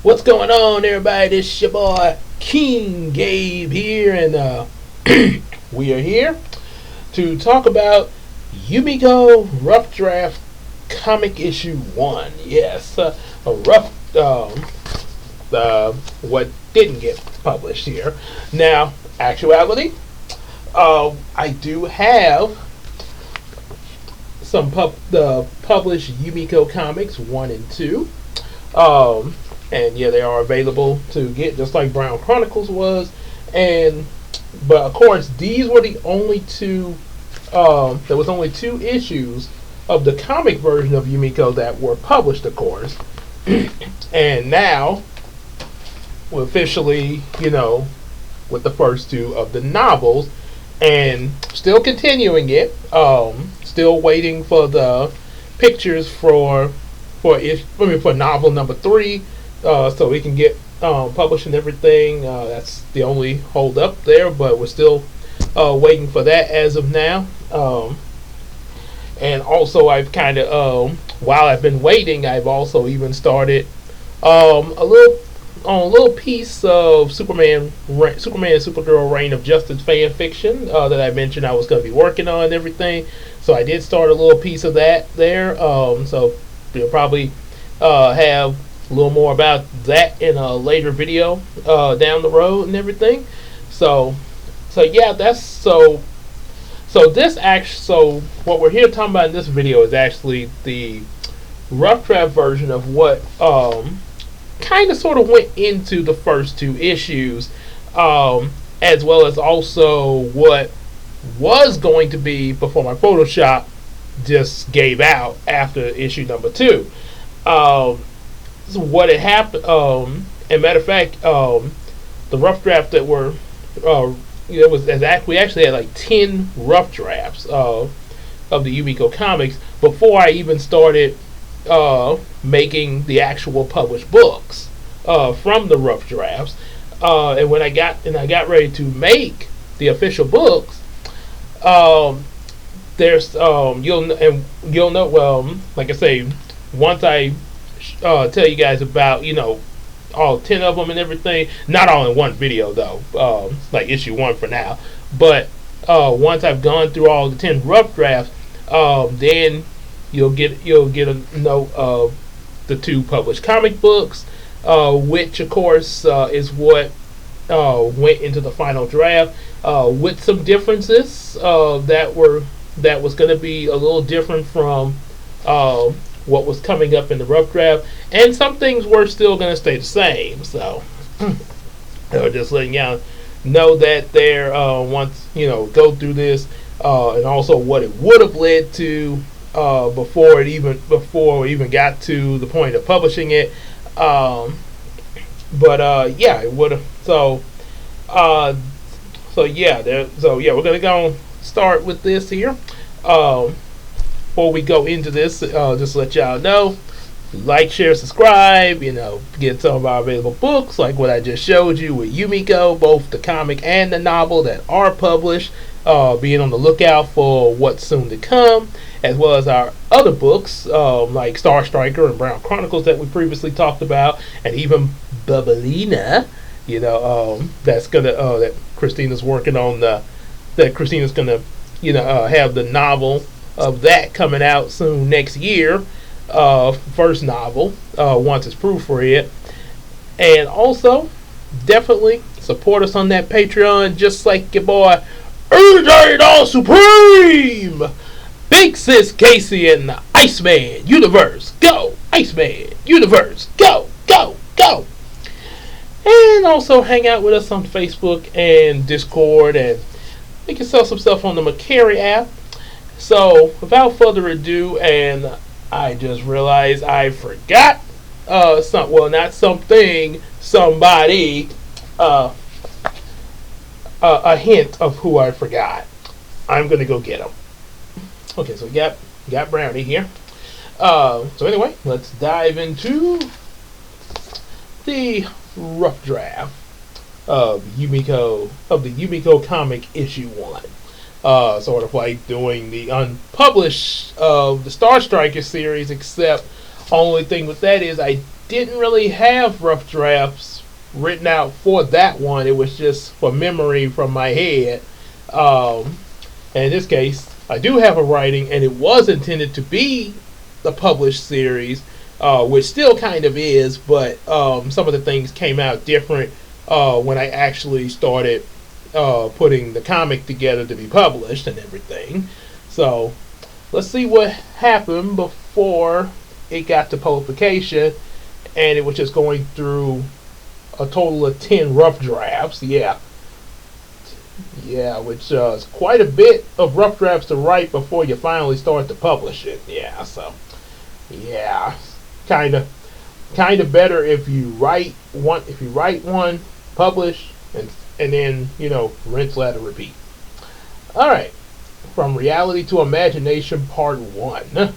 What's going on, everybody? This your boy King Gabe here, and we are here to talk about Yumeko Rough Draft Comic Issue 1. Yes, a rough, what didn't get published here. Now, actuality, I do have some published Yumeko comics 1 and 2. And yeah, they are available to get, just like Brown Chronicles was. But of course, these were the only two. There was only 2 issues of the comic version of Yumeko that were published, of course. And now, we're officially, with the first 2 of the novels, and still continuing it. Still waiting for the pictures for novel number 3. So we can get published and everything. That's the only hold up there, but we're still waiting for that as of now. And also, I've kind of, while I've been waiting, I've also even started a little piece of Superman, Supergirl Reign of Justice fan fiction that I mentioned I was going to be working on and everything. So I did start a little piece of that there. So you'll probably have a little more about that in a later video down the road and everything. So yeah, that's so what we're here talking about in this video is actually the rough draft version of what kind of sort of went into the first 2 issues, as well as also what was going to be before my Photoshop just gave out after issue number 2. So what had happened, and matter of fact, the rough draft that were, we actually had like 10 rough drafts of the Yumeko comics before I even started making the actual published books from the rough drafts. And when I got ready to make the official books, there's you'll know, like I say, once I tell you guys about all 10 of them and everything, not all in one video though, like issue 1 for now, but once I've gone through all the 10 rough drafts, then you'll get a note of the 2 published comic books, which of course is what went into the final draft, with some differences that was going to be a little different from what was coming up in the rough draft, and some things were still going to stay the same. So just letting y'all know that there, once go through this, and also what it would have led to before we even got to the point of publishing it. Yeah, it would have. So yeah, we're gonna go start with this here. Before we go into this, just to let y'all know, like, share, subscribe, get some of our available books, like what I just showed you with Yumeko, both the comic and the novel that are published, being on the lookout for what's soon to come, as well as our other books, like Star Striker and Brown Chronicles that we previously talked about, and even Bubblina, that's gonna, that Christina's working on, that Christina's gonna, have the novel of that coming out soon next year, first novel, once it's proofread. And also, definitely support us on that Patreon, just like your boy AJ Supreme, Big Sis Casey, and the Iceman Universe. Go Iceman Universe, go, go, go. And also hang out with us on Facebook and Discord, and we can sell some stuff on the Macari app. So, without further ado, and I just realized I forgot somebody, a hint of who I forgot. I'm going to go get him. Okay, so we got Brownie here. So anyway, let's dive into the rough draft of the Yumeko comic issue 1. Sort of like doing the unpublished of the Star Striker series, except only thing with that is I didn't really have rough drafts written out for that one. It was just for memory from my head. Um, and in this case, I do have a writing, and it was intended to be the published series, which still kind of is, but some of the things came out different when I actually started putting the comic together to be published and everything. So let's see what happened before it got to publication, and it was just going through a total of 10 rough drafts. Yeah, which is quite a bit of rough drafts to write before you finally start to publish it. Yeah, so yeah, kind of better if you write one, publish, and then rinse, lather, repeat. All right, from reality to imagination, part 1.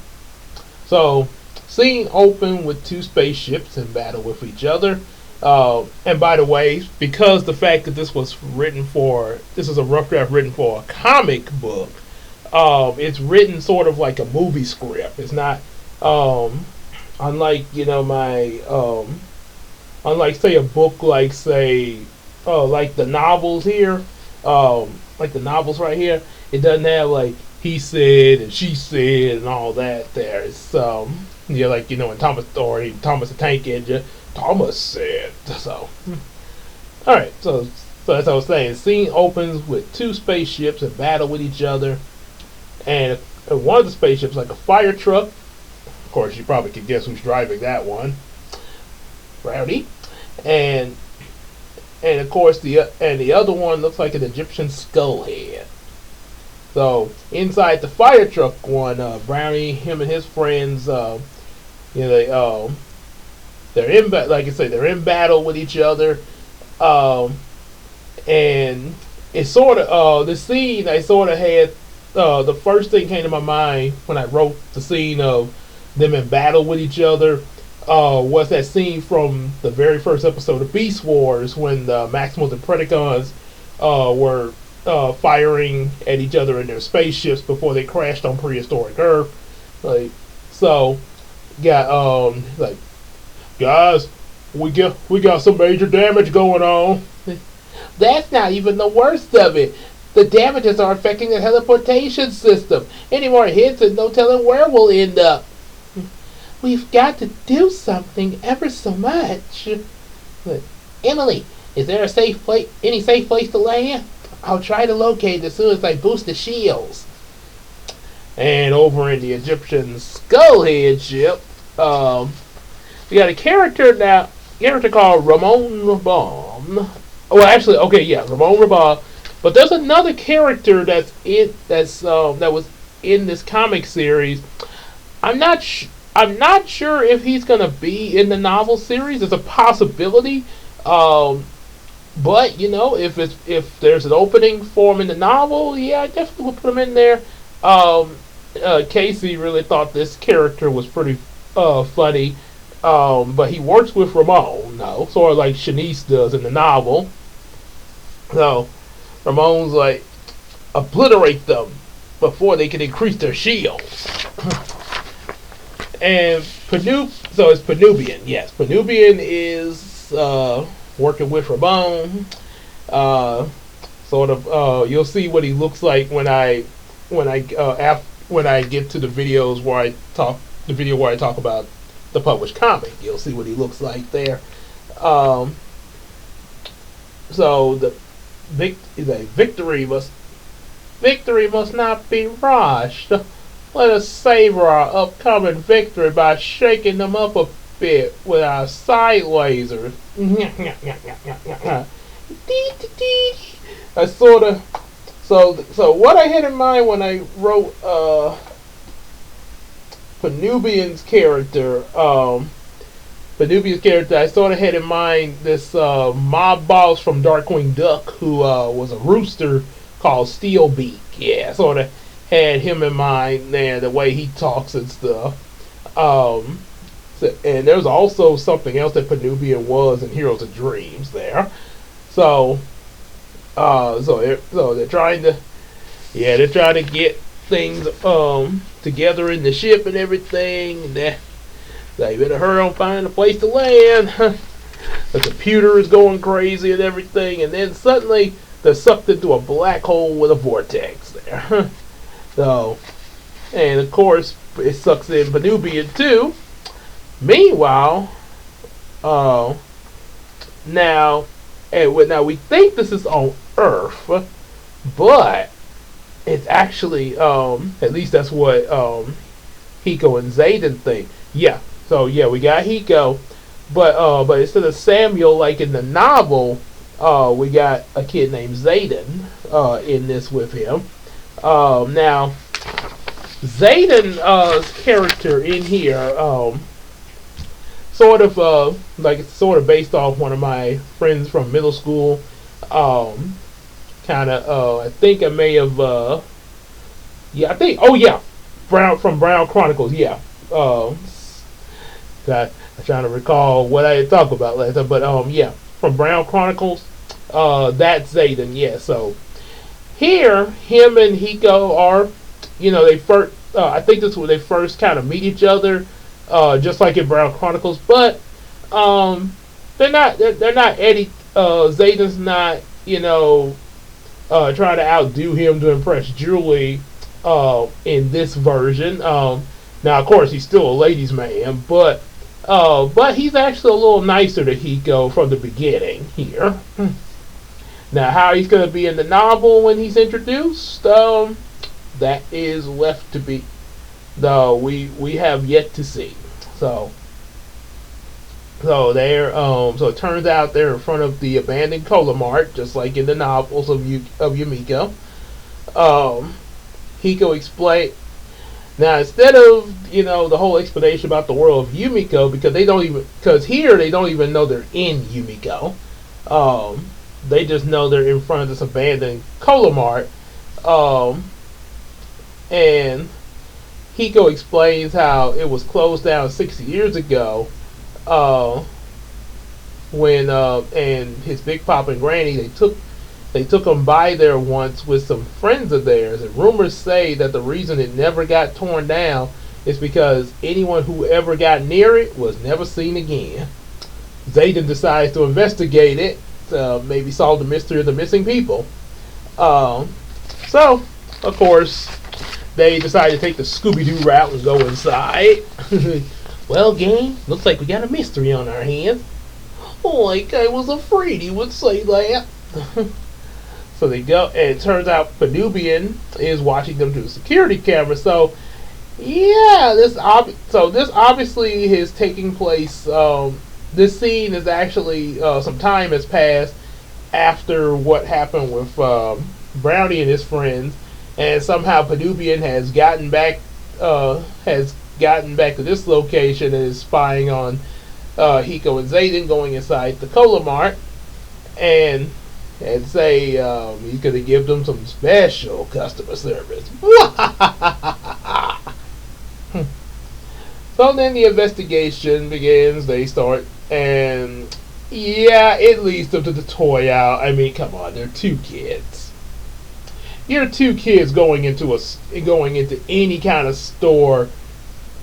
So, scene open with two spaceships in battle with each other. And by the way, because the fact that this is a rough draft written for a comic book, it's written sort of like a movie script. It's not, unlike unlike say a book like like the novels here, like the novels right here. It doesn't have like he said and she said and all that. There, it's like in Thomas Story, Thomas the Tank Engine. Thomas said so. All right, so as I was saying, the scene opens with two spaceships in battle with each other, and one of the spaceships like a fire truck. Of course, you probably could guess who's driving that one. Rowdy, and of course the other one looks like an Egyptian skull head. So inside the fire truck one, Brownie, him and his friends, they're in like I say, they're in battle with each other, and it's sort of the scene. I sort of had the first thing came to my mind when I wrote the scene of them in battle with each other. Was that scene from the very first episode of Beast Wars when the Maximals and Predacons were firing at each other in their spaceships before they crashed on prehistoric Earth. Like guys, we got some major damage going on. That's not even the worst of it. The damages are affecting the teleportation system. Any more hits and no telling where we'll end up. We've got to do something ever so much. But, Emily, is there any safe place to land? I'll try to locate it as soon as I boost the shields. And over in the Egyptian Skullhead ship, we got a character called Ramon Rabam. Well, actually, okay, yeah, Ramon Rabam. But there's another character that was in this comic series. I'm not sure if he's gonna be in the novel series. It's a possibility. But if there's an opening for him in the novel, yeah, I definitely will put him in there. Casey really thought this character was pretty funny. But he works with Ramon now, sort of like Shanice does in the novel. So Ramon's like, obliterate them before they can increase their shields. And so it's Panubian. Yes, Panubian is working with Ramon. You'll see what he looks like when I get to the videos where I talk about the published comic. You'll see what he looks like there. So the victory must not be rushed. Let us savor our upcoming victory by shaking them up a bit with our side lasers. I sort of so what I had in mind when I wrote Panubian's character, I sort of had in mind this mob boss from Darkwing Duck who was a rooster called Steelbeak. Yeah, sort of had him in mind there, the way he talks and stuff. And there's also something else that Panubian was in Heroes of Dreams there. So they're trying to get things together in the ship and everything. They better hurry on find a place to land. The computer is going crazy and everything, and then suddenly they're sucked into a black hole with a vortex there. So, and of course, it sucks in Penubian too. Meanwhile, now, now we think this is on Earth, but it's actually, at least that's what Hiko and Zayden think. Yeah, so yeah, we got Hiko, but instead of Samuel like in the novel, we got a kid named Zayden in this with him. Now, Zayden's character in here, sort of based off one of my friends from middle school. I think I may have, yeah, I think, oh yeah, Brown Chronicles, yeah. I'm trying to recall what I had talked about last time, but yeah, from Brown Chronicles, that's Zayden, yeah. So here, him and Hiko are, they first, I think this is where they first kind of meet each other, just like in Brown Chronicles, but they're not Eddie. Zayden's not, trying to outdo him to impress Julie in this version. Now, of course, he's still a ladies' man, but he's actually a little nicer to Hiko from the beginning here. Now, how he's going to be in the novel when he's introduced, that is left to be. No, we have yet to see. So it turns out they're in front of the abandoned Cola Mart, just like in the novels of Yumeko. Hiko explained. Now, instead of the whole explanation about the world of Yumeko, because here they don't even know they're in Yumeko. They just know they're in front of this abandoned Cola Mart. And Hiko explains how it was closed down 60 years ago. When and his Big Pop and Granny, they took him by there once with some friends of theirs, and rumors say that the reason it never got torn down is because anyone who ever got near it was never seen again. Zayden decides to investigate it, maybe solve the mystery of the missing people. So, of course, they decide to take the Scooby-Doo route and go inside. Well, gang, looks like we got a mystery on our hands. Like I was afraid he would say that. So they go, and it turns out Penubian is watching them through the security camera. So, yeah, this obviously is taking place. This scene is actually some time has passed after what happened with Brownie and his friends, and somehow Penubian has gotten back to this location and is spying on Hiko and Zayden going inside the Cola Mart, and say he's going to give them some special customer service. So then the investigation begins. They start, and yeah, it leads them to the toy aisle. I mean, come on, they're two kids. You're two kids going into any kind of store.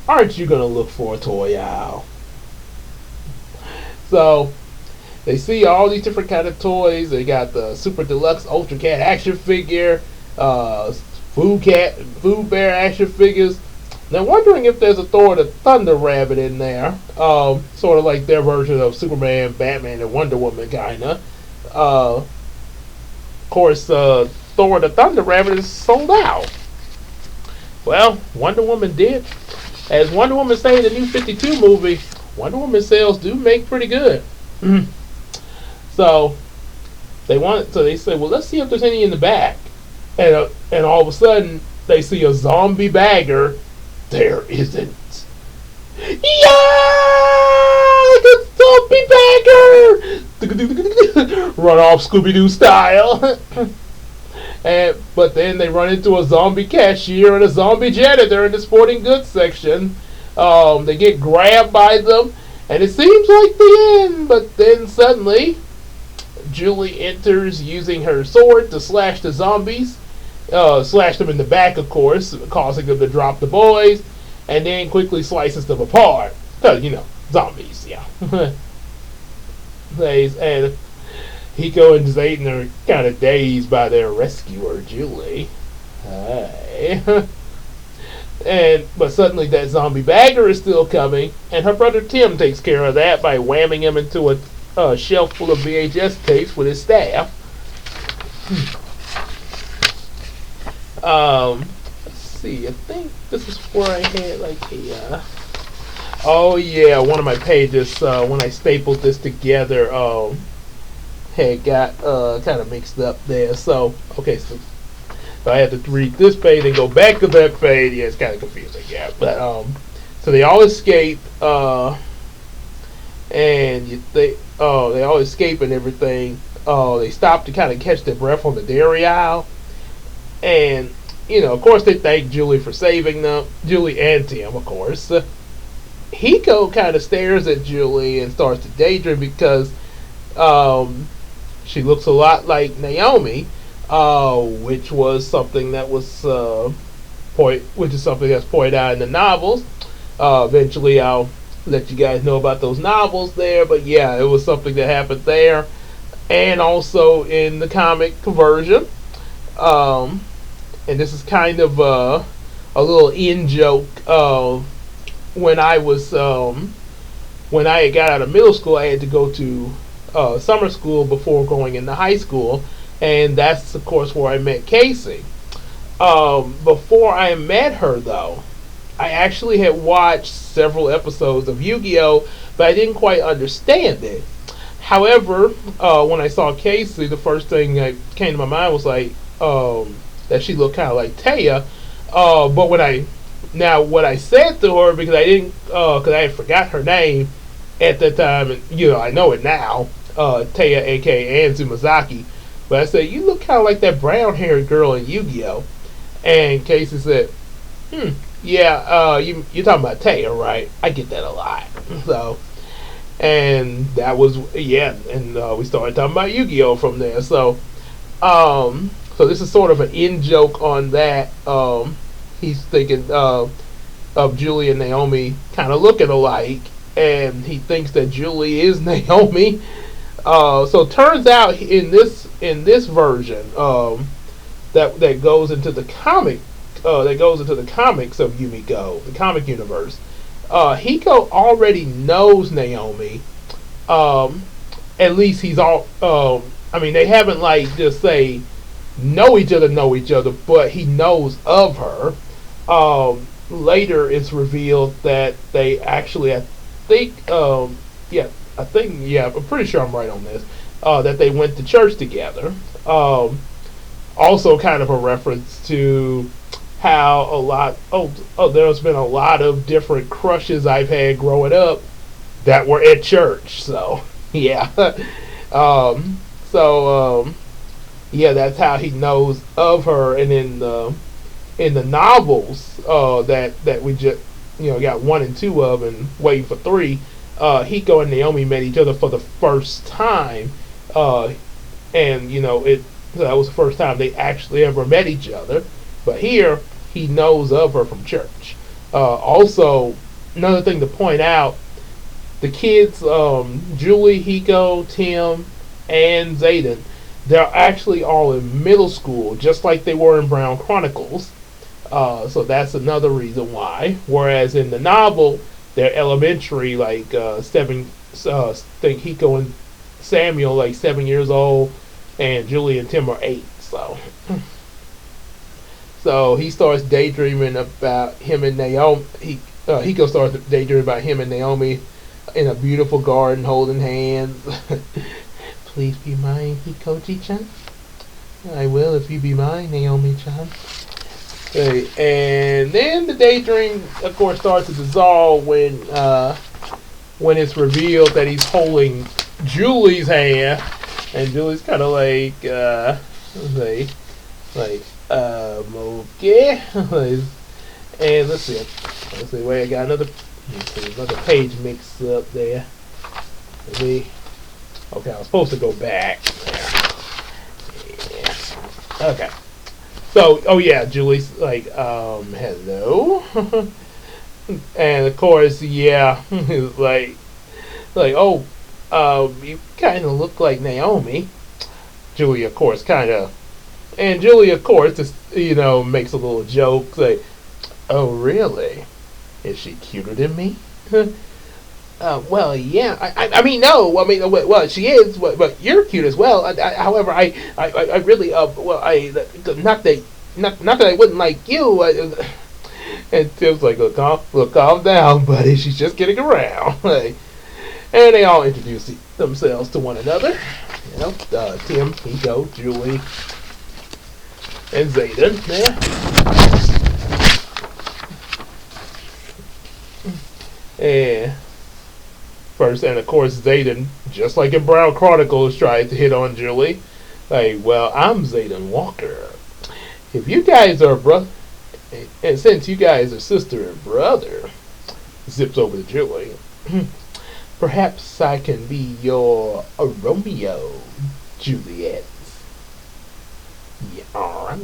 Aren't you going to look for a toy aisle? So they see all these different kind of toys. They got the Super Deluxe Ultra Cat action figure, Food Bear action figures. They're wondering if there's a Thor the Thunder Rabbit in there, sort of like their version of Superman, Batman, and Wonder Woman, kinda. Of course, Thor the Thunder Rabbit is sold out. Well, Wonder Woman did. As Wonder Woman say in the new 52 movie, Wonder Woman sales do make pretty good. So they say, well, let's see if there's any in the back. And all of a sudden, they see a zombie bagger. There isn't. Yeah! The zombie bagger! Run off Scooby-Doo style. But then they run into a zombie cashier and a zombie janitor in the sporting goods section. They get grabbed by them, and it seems like the end. But then suddenly, Julie enters using her sword to slash the zombies. Slash them in the back, of course, causing them to drop the boys, and then quickly slices them apart. Because, zombies, yeah. And Hiko and Zayden are kind of dazed by their rescuer, Julie. Hi. But suddenly that zombie bagger is still coming, and her brother Tim takes care of that by whamming him into a shelf full of VHS tapes with his staff. Let's see. I think this is where I had like a. Oh yeah, one of my pages when I stapled this together had got kind of mixed up there. So okay, so I had to read this page and go back to that page. Yeah, it's kind of confusing. Yeah, but so they all escape, and they all escape and everything. They stop to kind of catch their breath on the dairy aisle, and of course, they thank Julie for saving them. Julie and Tim, of course. Hiko kind of stares at Julie and starts to daydream because she looks a lot like Naomi, which was something that was which is something that's pointed out in the novels. Eventually, I'll let you guys know about those novels there, but yeah, it was something that happened there, and also in the comic version. And this is kind of a little in joke. When I got out of middle school, I had to go to summer school before going into high school, and that's of course where I met Casey. Before I met her, though, I actually had watched several episodes of Yu-Gi-Oh, but I didn't quite understand it. However, when I saw Casey, the first thing that came to my mind was like that she looked kind of like Taya. But what I said to her, because I didn't, because I had forgot her name at that time, and I know it now, Taya, aka Anzumazaki. But I said, you look kind of like that brown-haired girl in Yu-Gi-Oh. And Casey said, yeah, you're talking about Taya, right? I get that a lot. So, and that was, yeah, and we started talking about Yu-Gi-Oh from there. So this is sort of an in-joke on that. He's thinking of Julie and Naomi kind of looking alike, and he thinks that Julie is Naomi. So it turns out in this version that goes into the comic comics of Yumeko, the comic universe, Hiko already knows Naomi. At least he's all. I mean, they haven't like just say know each other, but he knows of her. Later, it's revealed that they actually, I'm pretty sure I'm right on this. That they went to church together. Also, kind of a reference to how there's been a lot of different crushes I've had growing up that were at church. So yeah, yeah, that's how he knows of her. And in the novels that we just got 1 and 2 of, and waiting for 3, Hiko and Naomi met each other for the first time, and that was the first time they actually ever met each other. But here he knows of her from church. Also, another thing to point out: the kids, Julie, Hiko, Tim, and Zayden, they're actually all in middle school, just like they were in Brown Chronicles. So that's another reason why. Whereas in the novel, they're elementary, like I think Hiko and Samuel, like 7 years old, and Julie and Tim are 8. So he starts daydreaming about him and Naomi. Hiko starts daydreaming about him and Naomi in a beautiful garden, holding hands. Please be mine, Hikoji-chan. I will if you be mine, Naomi-chan. Okay, and then the daydream, of course, starts to dissolve when it's revealed that he's holding Julie's hand, and Julie's kind of like, okay. And let's see, wait, I got another page mixed up there. Okay, I was supposed to go back there. Yeah. Okay. So, oh yeah, Julie's like, hello. And of course, yeah, like oh, you kind of look like Naomi. Julia, of course, kind of, and Julia, of course, just makes a little joke like, "Oh, really? Is she cuter than me?" Well, yeah. I mean, no. I mean, well, she is, but you're cute as well. However, I really, well, not that, not that I wouldn't like you. And Tim's like, look, calm down, buddy. She's just getting around. Like, and they all introduce themselves to one another. Tim, Hiko, Julie, and Zayden. Yeah. And first, and of course, Zayden, just like in Brown Chronicles, tried to hit on Julie. Like, well, I'm Zayden Walker. If you guys are and since you guys are sister and brother, zips over to Julie. Perhaps I can be your Romeo, Juliet. Yeah.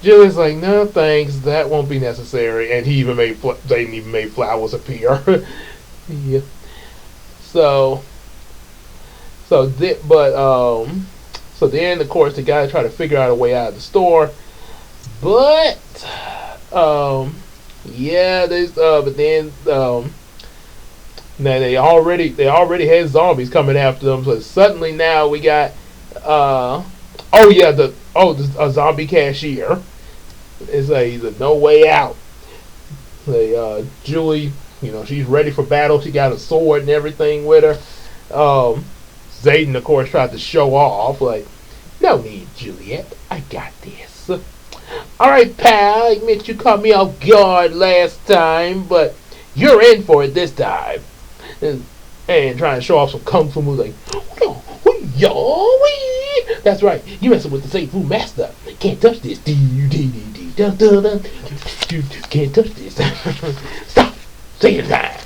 Julie's like, no thanks, that won't be necessary. And they even made flowers appear. Yeah. So, so then of course the guy tried to figure out a way out of the store, but yeah, but then now they already had zombies coming after them. So suddenly now we got a zombie cashier. It's a no way out. Julie, she's ready for battle. She got a sword and everything with her. Zayden, of course, tried to show off. Like, no need, Juliet. I got this. Alright, pal. I admit you caught me off guard last time, but you're in for it this time. And trying to show off some kung fu moves like, that's right. You messing with the Saint Fu Master. Can't touch this. Can't touch this. Stop. Say it time.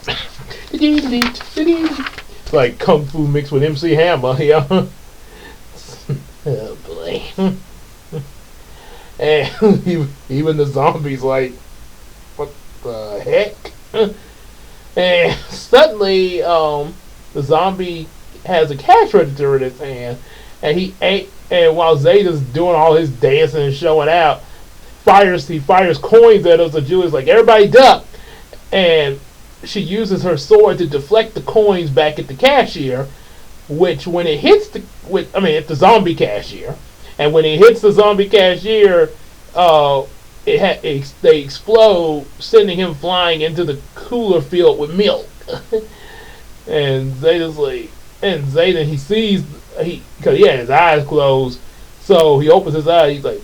Like kung fu mixed with MC Hammer, yeah. Oh boy. And even the zombies like, what the heck? And suddenly, the zombie has a cash register in his hand, and he ate. And while Zayden's doing all his dancing and showing out, he fires coins at us. And Julie's like, "Everybody duck!" And she uses her sword to deflect the coins back at the cashier, which when it hits it's the zombie cashier, and when it hits the zombie cashier, they explode, sending him flying into the cooler filled with milk. And Zayden, he sees, because he had his eyes closed, so he opens his eyes. He's like,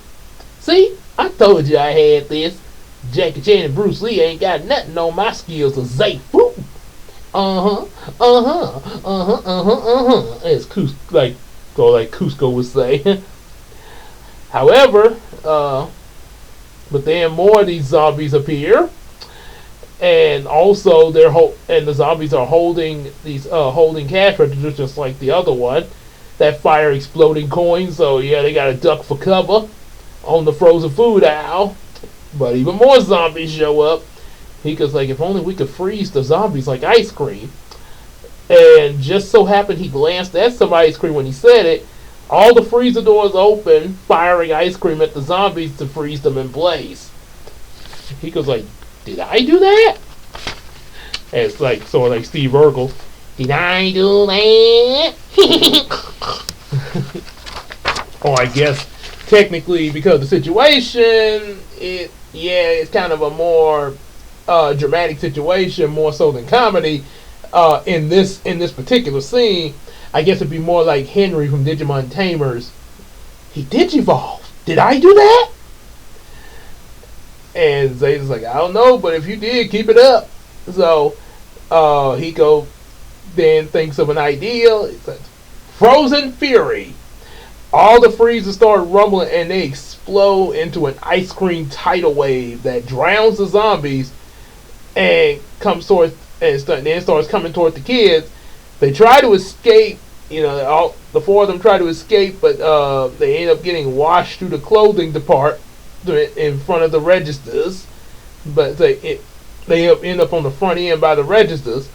"See, I told you I had this. Jackie Chan and Bruce Lee ain't got nothing on my skills of Zay Fu." As Cusco would say. However, but then more of these zombies appear, and also the zombies are holding holding cash registers just like the other one that fire exploding coins. So yeah, they got to duck for cover on the frozen food aisle. But even more zombies show up. He goes like, if only we could freeze the zombies like ice cream. And just so happened he glanced at some ice cream when he said it. All the freezer doors open, firing ice cream at the zombies to freeze them in place. He goes like, did I do that? And it's like sort of like Steve Urkel. Did I do that? Or I guess technically because of the situation, it's kind of a more dramatic situation, more so than comedy. In this particular scene, I guess it'd be more like Henry from Digimon Tamers. He digivolved. Did I do that? And Zayden's like, I don't know, but if you did, keep it up. So Hiko then thinks of an idea. It's like Frozen Fury. All the freezers start rumbling and they explode into an ice cream tidal wave that drowns the zombies and then starts coming toward the kids. They try to escape. The four of them try to escape, but they end up getting washed through the clothing department in front of the registers. but they end up on the front end by the registers,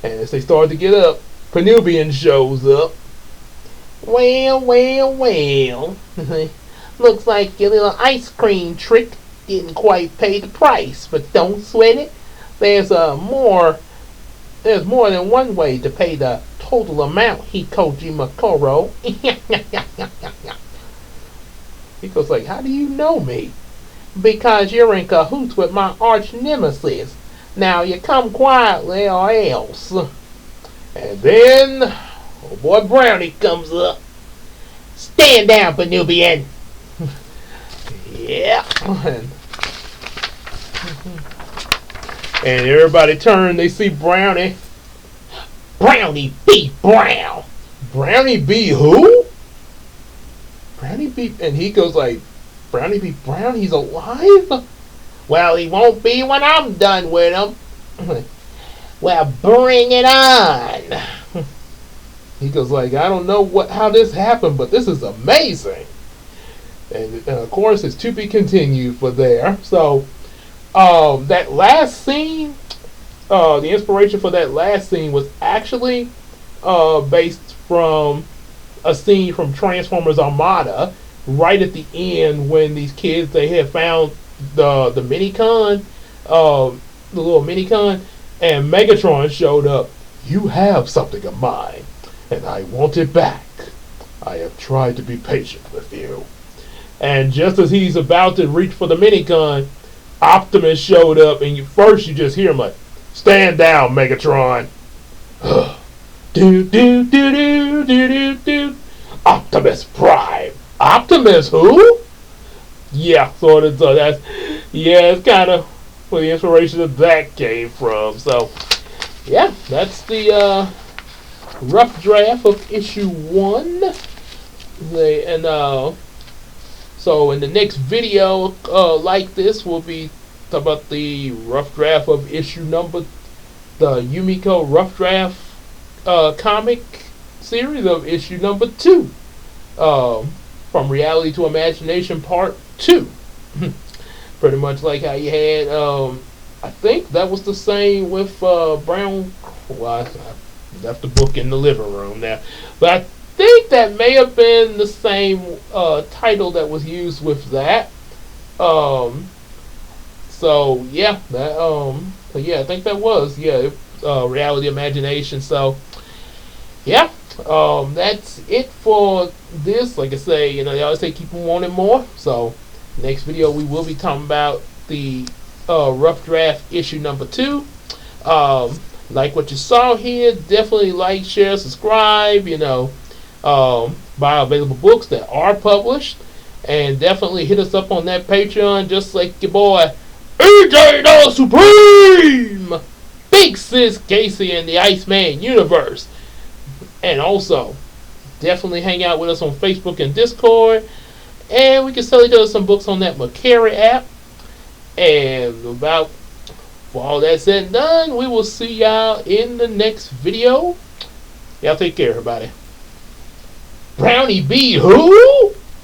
and as they start to get up, Penubian shows up. Well, well, well. Looks like your little ice cream trick didn't quite pay the price, but don't sweat it. There's more than one way to pay the total amount, Hikoji Makoro. He goes like, how do you know me? Because you're in cahoots with my arch nemesis. Now you come quietly or else. And then, oh boy, Brownie comes up. Stand down, Penubian. Yeah. And everybody turn, they see Brownie. Brownie B. Brown. Brownie B. who? Brownie B. And he goes like, Brownie B. Brown, he's alive? Well, he won't be when I'm done with him. Well, bring it on. He goes like, I don't know how this happened, but this is amazing. And of course, it's to be continued for there. So, that last scene, the inspiration for that last scene was actually based from a scene from Transformers Armada, right at the end when these kids, they had found the minicon, the little minicon, and Megatron showed up. You have something of mine, and I want it back. I have tried to be patient with you. And just as he's about to reach for the minicon, Optimus showed up, and first you just hear him like, stand down, Megatron. Do do do do do do do. Optimus Prime. Optimus who? Yeah, sort of. So that's, yeah, it's kind of where the inspiration of that came from. So yeah, that's the rough draft of issue 1. So in the next video like this, we'll be talking about the rough draft of issue number, the Yumeko rough draft comic series of issue number 2, from Reality to Imagination Part 2. Pretty much like how you had, I think that was the same with Brown. Well, I left the book in the living room now, but I think that may have been the same title that was used with that. So yeah, I think that was Reality Imagination. So yeah, that's it for this. Like I say, they always say keep on wanting more. So next video we will be talking about the rough draft issue number 2. Like what you saw here, definitely like, share, subscribe. Buy available books that are published, and definitely hit us up on that Patreon, just like your boy AJ the Supreme, Big Sis Casey, and the Iceman Universe. And also definitely hang out with us on Facebook and Discord, and we can sell each other some books on that Macari app. And for all that said and done, we will see y'all in the next video. Y'all take care, everybody. Brownie B. who?